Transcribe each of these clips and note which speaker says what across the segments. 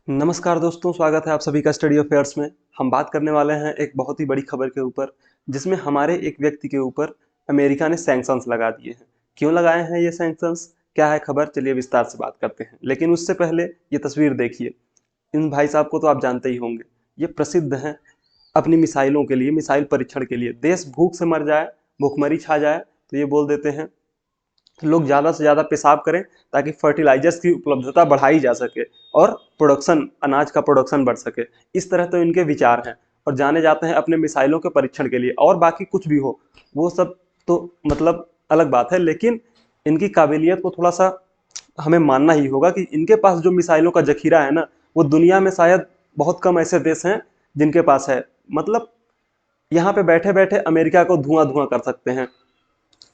Speaker 1: नमस्कार दोस्तों, स्वागत है आप सभी का स्टडी अफेयर्स में। हम बात करने वाले हैं एक बहुत ही बड़ी खबर के ऊपर, जिसमें हमारे एक व्यक्ति के ऊपर अमेरिका ने सैंक्शंस लगा दिए हैं। क्यों लगाए हैं ये सैंक्शंस, क्या है खबर, चलिए विस्तार से बात करते हैं। लेकिन उससे पहले ये तस्वीर देखिए। इन भाई साहब को तो आप जानते ही होंगे, ये प्रसिद्ध हैं अपनी मिसाइलों के लिए, मिसाइल परीक्षण के लिए। देश भूख से मर जाए, भूखमरी छा जाए तो ये बोल देते हैं लोग ज़्यादा से ज़्यादा पेशाब करें ताकि फर्टिलाइजर्स की उपलब्धता बढ़ाई जा सके और प्रोडक्शन, अनाज का प्रोडक्शन बढ़ सके। इस तरह तो इनके विचार हैं और जाने जाते हैं अपने मिसाइलों के परीक्षण के लिए। और बाकी कुछ भी हो वो सब तो मतलब अलग बात है, लेकिन इनकी काबिलियत को थोड़ा सा हमें मानना ही होगा कि इनके पास जो मिसाइलों का जखीरा है ना, वो दुनिया में शायद बहुत कम ऐसे देश हैं जिनके पास है। मतलब यहाँ पे बैठे बैठे अमेरिका को धुआं धुआं कर सकते हैं,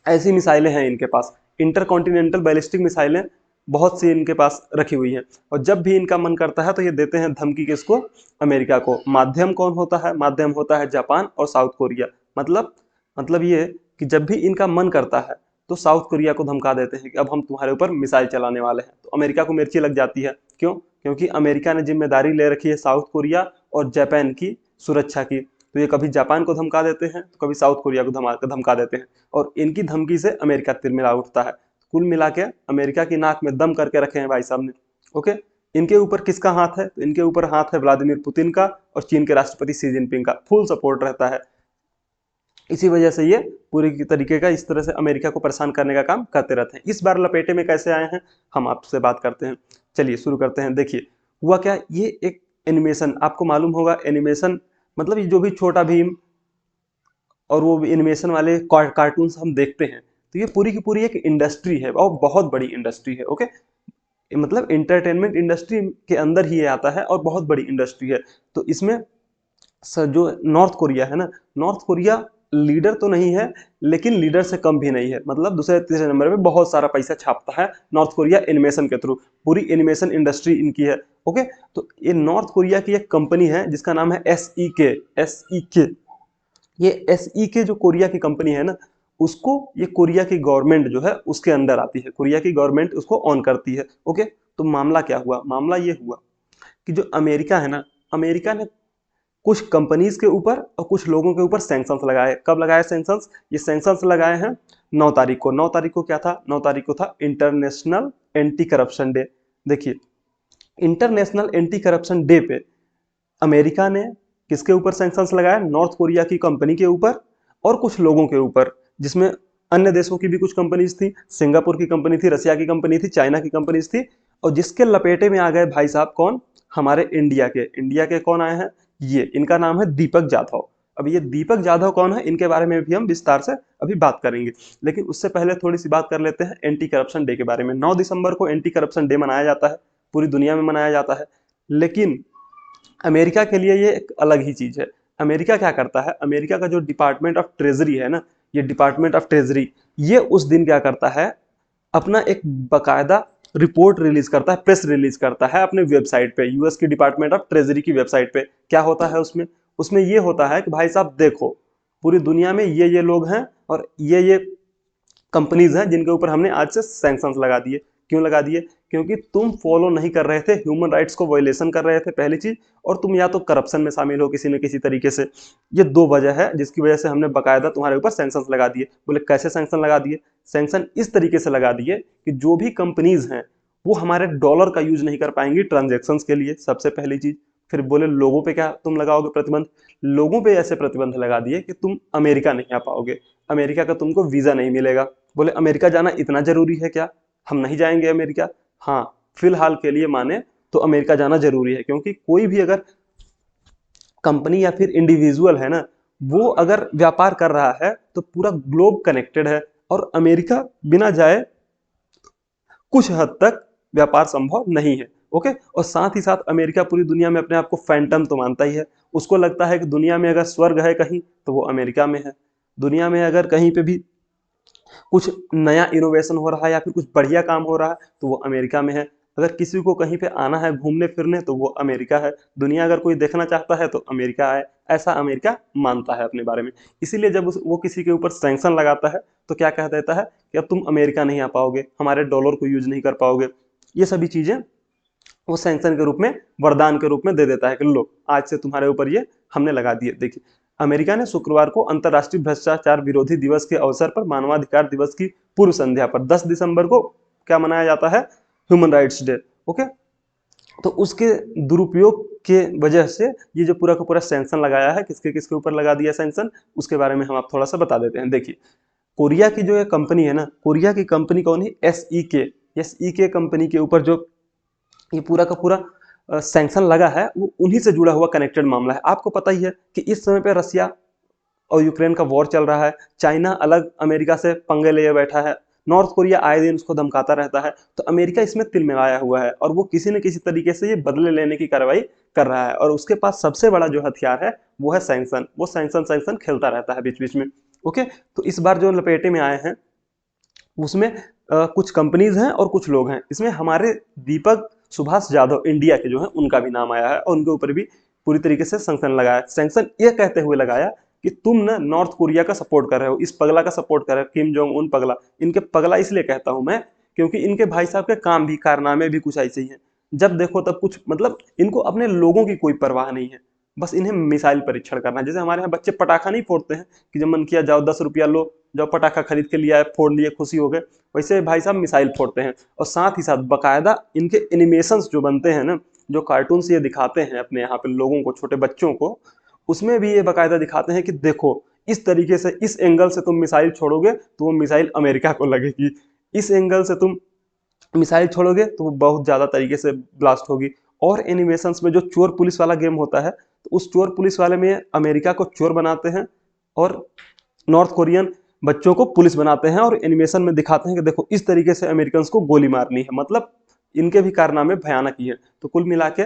Speaker 1: ऐसी मिसाइलें हैं इनके पास। इंटरकॉन्टिनेंटल बैलिस्टिक मिसाइलें बहुत सी इनके पास रखी हुई हैं। और जब भी इनका मन करता है तो ये देते हैं धमकी किसको, अमेरिका को। माध्यम कौन होता है, माध्यम होता है जापान और साउथ कोरिया। मतलब ये कि जब भी इनका मन करता है तो साउथ कोरिया को धमका देते हैं कि अब हम तुम्हारे ऊपर मिसाइल चलाने वाले हैं। तो अमेरिका को मिर्ची लग जाती है। क्यों? क्योंकि अमेरिका ने जिम्मेदारी ले रखी है साउथ कोरिया और जापान की सुरक्षा की। तो ये कभी जापान को धमका देते हैं तो कभी साउथ कोरिया को धमका देते हैं। और इनकी धमकी से अमेरिका तिरमिरा उठता है। कुल मिला के अमेरिका की नाक में दम करके रखे हैं भाई साहब ने। ओके, इनके ऊपर किसका हाथ है? तो इनके ऊपर हाथ है व्लादिमीर पुतिन का और चीन के राष्ट्रपति शी जिनपिंग का फुल सपोर्ट रहता है। इसी वजह से ये पूरी तरीके का इस तरह से अमेरिका को परेशान करने का काम करते रहते हैं। इस बार लपेटे में कैसे आए हैं हम आपसे बात करते हैं। चलिए शुरू करते हैं। देखिए हुआ क्या, ये एक एनिमेशन, आपको मालूम होगा एनिमेशन मतलब ये जो भी छोटा भीम और वो एनिमेशन वाले कार्टून्स हम देखते हैं, तो ये पूरी की पूरी एक इंडस्ट्री है और बहुत बड़ी इंडस्ट्री है। ओके, मतलब इंटरटेनमेंट इंडस्ट्री के अंदर ही ये आता है और बहुत बड़ी इंडस्ट्री है। तो इसमें जो नॉर्थ कोरिया है ना, नॉर्थ कोरिया लीडर तो नहीं है लेकिन लीडर से कम भी नहीं है। मतलब दूसरे तीसरे नंबर पे बहुत सारा पैसा छापता है नॉर्थ कोरिया एनिमेशन के थ्रू। पूरी एनिमेशन इंडस्ट्री इनकी है। ओके, तो ये नॉर्थ कोरिया की एक कंपनी है जिसका नाम है SEK। ये SEK जो कोरिया की कंपनी है ना, उसको ये कोरिया की गवर्नमेंट जो है उसके अंडर आती है। कोरिया की गवर्नमेंट उसको ऑन करती है। ओके, तो मामला क्या हुआ? मामला ये हुआ कि जो अमेरिका है ना, अमेरिका ने कुछ कंपनीज के ऊपर और कुछ लोगों के ऊपर सैंक्शंस लगाए। कब लगाए सैंक्शंस? ये सैंक्शंस लगाए हैं 9 तारीख को। 9 तारीख को क्या था? 9 तारीख को था इंटरनेशनल एंटी करप्शन डे। देखिए, इंटरनेशनल एंटी करप्शन डे पे अमेरिका ने किसके ऊपर सैंक्शंस लगाया? नॉर्थ कोरिया की कंपनी के ऊपर और कुछ लोगों के ऊपर, जिसमें अन्य देशों की भी कुछ कंपनीज थी। सिंगापुर की कंपनी थी, रसिया की कंपनी थी, चाइना की कंपनीज थी। और जिसके लपेटे में आ गए भाई साहब कौन? हमारे इंडिया के कौन आए हैं? ये इनका नाम है दीपक जाधव। अब ये दीपक जाधव कौन है, इनके बारे में भी हम विस्तार से अभी बात करेंगे। लेकिन उससे पहले थोड़ी सी बात कर लेते हैं एंटी करप्शन डे के बारे में। 9 दिसंबर को एंटी करप्शन डे मनाया जाता है, पूरी दुनिया में मनाया जाता है। लेकिन अमेरिका के लिए ये एक अलग ही चीज है। अमेरिका क्या करता है? अमेरिका का जो डिपार्टमेंट ऑफ ट्रेजरी है ना, ये डिपार्टमेंट ऑफ ट्रेजरी, ये उस दिन क्या करता है, अपना एक बकायदा रिपोर्ट रिलीज करता है, प्रेस रिलीज करता है अपने वेबसाइट पे। यूएस की डिपार्टमेंट ऑफ ट्रेजरी की वेबसाइट पे क्या होता है उसमें? उसमें ये होता है कि भाई साहब देखो, पूरी दुनिया में ये लोग हैं और ये कंपनीज हैं जिनके ऊपर हमने आज से सैंक्शंस लगा दिए। क्यों लगा दिए? क्योंकि तुम फॉलो नहीं कर रहे थे, ह्यूमन राइट्स को वायलेशन कर रहे थे पहली चीज, और तुम या तो करप्शन में शामिल हो किसी न किसी तरीके से। ये दो वजह है जिसकी वजह से हमने बकायदा तुम्हारे ऊपर सैंक्शंस लगा दिए। बोले कैसे सैंक्शन लगा दिए? सैंक्शन इस तरीके से लगा दिए कि जो भी कंपनीज हैं वो हमारे डॉलर का यूज नहीं कर पाएंगी ट्रांजेक्शन के लिए, सबसे पहली चीज। फिर बोले लोगों पे क्या तुम लगाओगे प्रतिबंध? लोगों पे ऐसे प्रतिबंध लगा दिए कि तुम अमेरिका नहीं आ पाओगे, अमेरिका का तुमको वीजा नहीं मिलेगा। बोले अमेरिका जाना इतना जरूरी है क्या, हम नहीं जाएंगे अमेरिका? हाँ, फिलहाल के लिए माने तो अमेरिका जाना जरूरी है, क्योंकि कोई भी अगर कंपनी या फिर इंडिविजुअल है ना, वो अगर व्यापार कर रहा है तो पूरा ग्लोब कनेक्टेड है, और अमेरिका बिना जाए कुछ हद तक व्यापार संभव नहीं है। ओके, और साथ ही साथ अमेरिका पूरी दुनिया में अपने आप को फैंटम तो मानता ही है। उसको लगता है कि दुनिया में अगर स्वर्ग है कहीं तो वो अमेरिका में है। दुनिया में अगर कहीं पे भी कुछ नया इनोवेशन हो रहा है या फिर कुछ बढ़िया काम हो रहा है तो वो अमेरिका में है। अगर किसी को कहीं पे आना है घूमने फिरने तो वो अमेरिका है। दुनिया अगर कोई देखना चाहता है तो अमेरिका है। ऐसा अमेरिका मानता है अपने बारे में। इसीलिए जब वो किसी के ऊपर सैंक्शन लगाता है तो क्या कह देता है कि अब तुम अमेरिका नहीं आ पाओगे, हमारे डॉलर को यूज नहीं कर पाओगे। ये सभी चीजें वो सैंक्शन के रूप में, वरदान के रूप में दे देता है कि लो आज से तुम्हारे ऊपर ये हमने लगा दिए। देखिए, अमेरिका ने शुक्रवार को अंतर्राष्ट्रीय भ्रष्टाचार विरोधी दिवस के अवसर पर मानवाधिकार दिवस की पूर्व संध्या पर 10 दिसंबर को क्या मनाया जाता है, ह्यूमन राइट्स डे। ओके, तो उसके दुरुपयोग के वजह से ये जो पूरा का पूरा सैंक्शन लगाया है, किसके किसके ऊपर लगा दिया सैंक्शन, उसके बारे में हम आप थोड़ा सा बता देते हैं। देखिए, कोरिया की जो ये कंपनी है ना, कोरिया की कंपनी कौन है, एस ई के कंपनी के ऊपर जो ये पूरा का पूरा सैंक्शन लगा है, वो उन्हीं से जुड़ा हुआ कनेक्टेड मामला है। आपको पता ही है कि इस समय पे रसिया और यूक्रेन का वॉर चल रहा है, चाइना अलग अमेरिका से पंगे लिए बैठा है, नॉर्थ कोरिया आए दिन उसको धमकाता रहता है, तो अमेरिका इसमें तिलमिलाया हुआ है और वो किसी न किसी तरीके से ये बदले लेने की कार्रवाई कर रहा है। और उसके पास सबसे बड़ा जो हथियार है वो है सैंक्शन। वो सैंक्शन खेलता रहता है बीच बीच में। ओके, तो इस बार जो लपेटे में आए हैं उसमें कुछ कंपनीज हैं और कुछ लोग हैं। इसमें हमारे दीपक सुभाष यादव इंडिया के जो है उनका भी नाम आया है और उनके ऊपर भी पूरी तरीके से सैंक्शन लगाया। सैंक्शन ये कहते हुए लगाया कि तुम ना नॉर्थ कोरिया का सपोर्ट कर रहे हो, इस पगला का सपोर्ट कर रहे हो, किम जोंग उन पगला। इनके पगला इसलिए कहता हूं मैं क्योंकि इनके भाई साहब के काम भी, कारनामे भी कुछ ऐसे ही हैं। जब देखो तब कुछ, मतलब इनको अपने लोगों की कोई परवाह नहीं है, बस इन्हें मिसाइल परीक्षण करना है। जैसे हमारे यहाँ बच्चे पटाखा नहीं फोड़ते हैं कि जब मन किया जाओ 10 रुपया लो, जाओ पटाखा खरीद के लिया, फोड़ लिए, खुशी हो गए, वैसे भाई साहब मिसाइल फोड़ते हैं। और साथ ही साथ बकायदा इनके एनिमेशंस जो बनते हैं ना, जो कार्टून से ये दिखाते हैं अपने यहाँ पे लोगों को, छोटे बच्चों को, उसमें भी ये बकायदा दिखाते हैं कि देखो इस तरीके से, इस एंगल से तुम मिसाइल छोड़ोगे तो वो मिसाइल अमेरिका को लगेगी, इस एंगल से तुम मिसाइल छोड़ोगे तो वो बहुत ज्यादा तरीके से ब्लास्ट होगी। और एनिमेशंस में जो चोर पुलिस वाला गेम होता है, तो उस चोर पुलिस वाले में अमेरिका को चोर बनाते हैं और नॉर्थ कोरियन बच्चों को पुलिस बनाते हैं और एनिमेशन में दिखाते हैं कि देखो इस तरीके से अमेरिकन को गोली मारनी है। मतलब इनके भी कारनामे भयानक ही है। तो कुल मिला के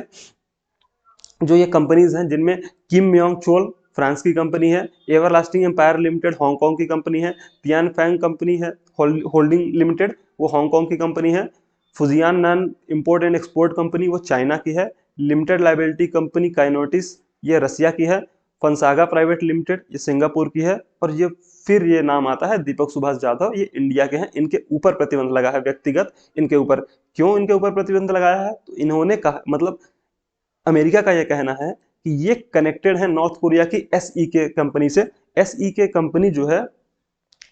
Speaker 1: जो ये कंपनीज हैं, जिनमें किम म्योंग चोल फ्रांस की कंपनी है, एवरलास्टिंग एम्पायर लिमिटेड हांगकांग की कंपनी है, तियान फैंग कंपनी है होल्डिंग लिमिटेड, वो हांगकांग की कंपनी है, Fujian non import and export company वो चाइना की है, लिमिटेड लाइबिलिटी कंपनी काइनोटिस ये रसिया की है, फंसागा प्राइवेट लिमिटेड ये सिंगापुर की है, और ये फिर ये नाम आता है दीपक सुभाष यादव, ये इंडिया के हैं। इनके ऊपर प्रतिबंध लगा है व्यक्तिगत, इनके ऊपर। क्यों इनके ऊपर प्रतिबंध लगाया है, तो इन्होंने कहा, मतलब अमेरिका का यह कहना है कि ये कनेक्टेड है नॉर्थ कोरिया की एसईके कंपनी से। एसईके कंपनी जो है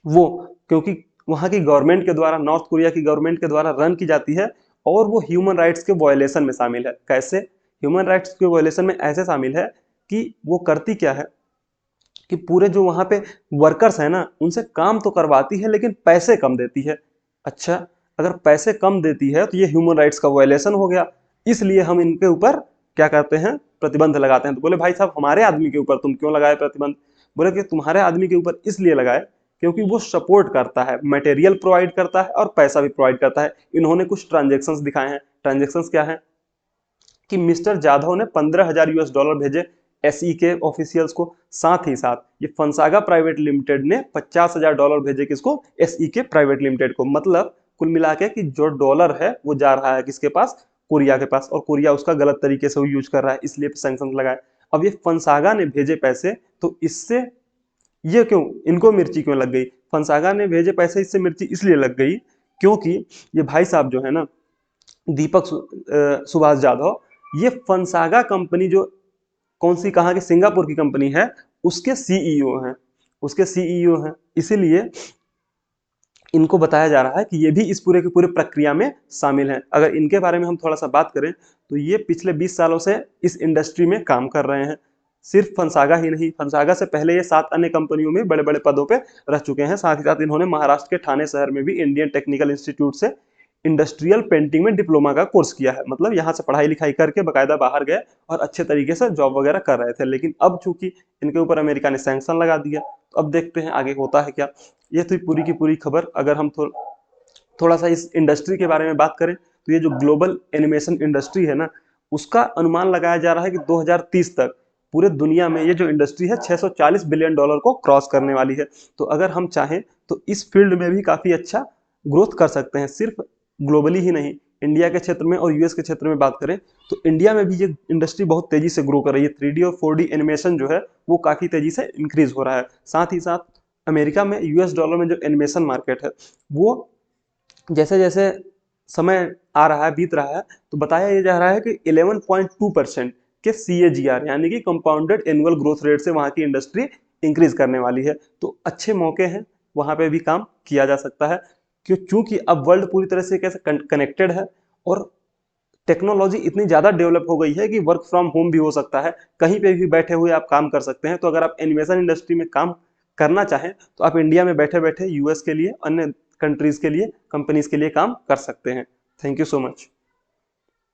Speaker 1: वो, क्योंकि वहां की गवर्नमेंट के द्वारा, नॉर्थ कोरिया की गवर्नमेंट के द्वारा रन की जाती है और वो ह्यूमन राइट्स के वायलेशन में शामिल है। कैसे ह्यूमन राइट्स के वायलेशन में? ऐसे शामिल है कि वो करती क्या है कि पूरे जो वहां पे वर्कर्स है ना, उनसे काम तो करवाती है लेकिन पैसे कम देती है। अच्छा, अगर पैसे कम देती है तो ये ह्यूमन राइट्स का वायलेशन हो गया, इसलिए हम इनके ऊपर क्या करते हैं, प्रतिबंध लगाते हैं। तो बोले भाई साहब हमारे आदमी के ऊपर तुम क्यों लगाए प्रतिबंध? बोले कि तुम्हारे आदमी के ऊपर इसलिए लगाए क्योंकि वो सपोर्ट करता है, मटेरियल प्रोवाइड करता है और पैसा भी प्रोवाइड करता है। इन्होंने कुछ ट्रांजेक्शन्स दिखाए हैं। ट्रांजेक्शन्स क्या है कि मिस्टर जाधव ने $15,000 भेजे एसई के ऑफिशियल्स को, साथ ही साथ ये फंसागा प्राइवेट लिमिटेड ने $50,000 भेजे किसको, एसई के प्राइवेट लिमिटेड को। मतलब कुल मिला के कि जो डॉलर है वो जा रहा है किसके पास, कोरिया के पास, और कोरिया उसका गलत तरीके से यूज कर रहा है, इसलिए सैंक्शन लगाए। अब ये फंसागा ने भेजे पैसे, तो इससे ये क्यों, इनको मिर्ची क्यों लग गई? फंसागा ने भेजे पैसे, इससे मिर्ची इसलिए लग गई क्योंकि ये भाई साहब जो है ना, दीपक सुभाष यादव, ये फंसागा कंपनी जो कौन सी, कहाँ की, सिंगापुर की कंपनी है, उसके सीईओ हैं, उसके सीईओ हैं। इसीलिए इनको बताया जा रहा है कि ये भी इस पूरे के पूरे प्रक्रिया में शामिल हैं। अगर इनके बारे में हम थोड़ा सा बात करें तो ये पिछले 20 सालों से इस इंडस्ट्री में काम कर रहे हैं। सिर्फ फंसागा ही नहीं, फंसागा से पहले ये 7 अन्य कंपनियों में बड़े बड़े पदों पे रह चुके हैं। साथ ही साथ इन्होंने महाराष्ट्र के ठाणे शहर में भी इंडियन टेक्निकल इंस्टीट्यूट से इंडस्ट्रियल पेंटिंग में डिप्लोमा का कोर्स किया है। मतलब यहाँ से पढ़ाई लिखाई करके बकायदा बाहर गए और अच्छे तरीके से जॉब वगैरह कर रहे थे। लेकिन अब चूंकि इनके ऊपर अमेरिका ने सैंक्शन लगा दिया, तो अब देखते हैं आगे होता है क्या। ये थी पूरी की पूरी खबर। अगर हम थोड़ा सा इस इंडस्ट्री के बारे में बात करें तो ये जो ग्लोबल एनिमेशन इंडस्ट्री है ना, उसका अनुमान लगाया जा रहा है कि 2030 तक पूरे दुनिया में ये जो इंडस्ट्री है $640 बिलियन को क्रॉस करने वाली है। तो अगर हम चाहें तो इस फील्ड में भी काफी अच्छा ग्रोथ कर सकते हैं, सिर्फ ग्लोबली ही नहीं। इंडिया के क्षेत्र में और यूएस के क्षेत्र में बात करें तो इंडिया में भी ये इंडस्ट्री बहुत तेजी से ग्रो कर रही है। 3D और 4D एनिमेशन जो है वो काफी तेजी से इंक्रीज हो रहा है। साथ ही साथ अमेरिका में, यूएस डॉलर में जो एनिमेशन मार्केट है वो जैसे जैसे समय आ रहा है, बीत रहा है, तो बताया ये जा रहा है कि 11.2% के CAGR यानी कि कंपाउंडेड एनुअल ग्रोथ रेट से वहाँ की इंडस्ट्री इंक्रीज करने वाली है। तो अच्छे मौके हैं, वहाँ पे भी काम किया जा सकता है, क्योंकि अब वर्ल्ड पूरी तरह से कैसे कनेक्टेड है और टेक्नोलॉजी इतनी ज़्यादा डेवलप हो गई है कि वर्क फ्रॉम होम भी हो सकता है, कहीं पे भी बैठे हुए आप काम कर सकते हैं। तो अगर आप एनिमेशन इंडस्ट्री में काम करना चाहें तो आप इंडिया में बैठे बैठे US के लिए, अन्य कंट्रीज के लिए, कंपनीज के लिए काम कर सकते हैं। Thank you so much.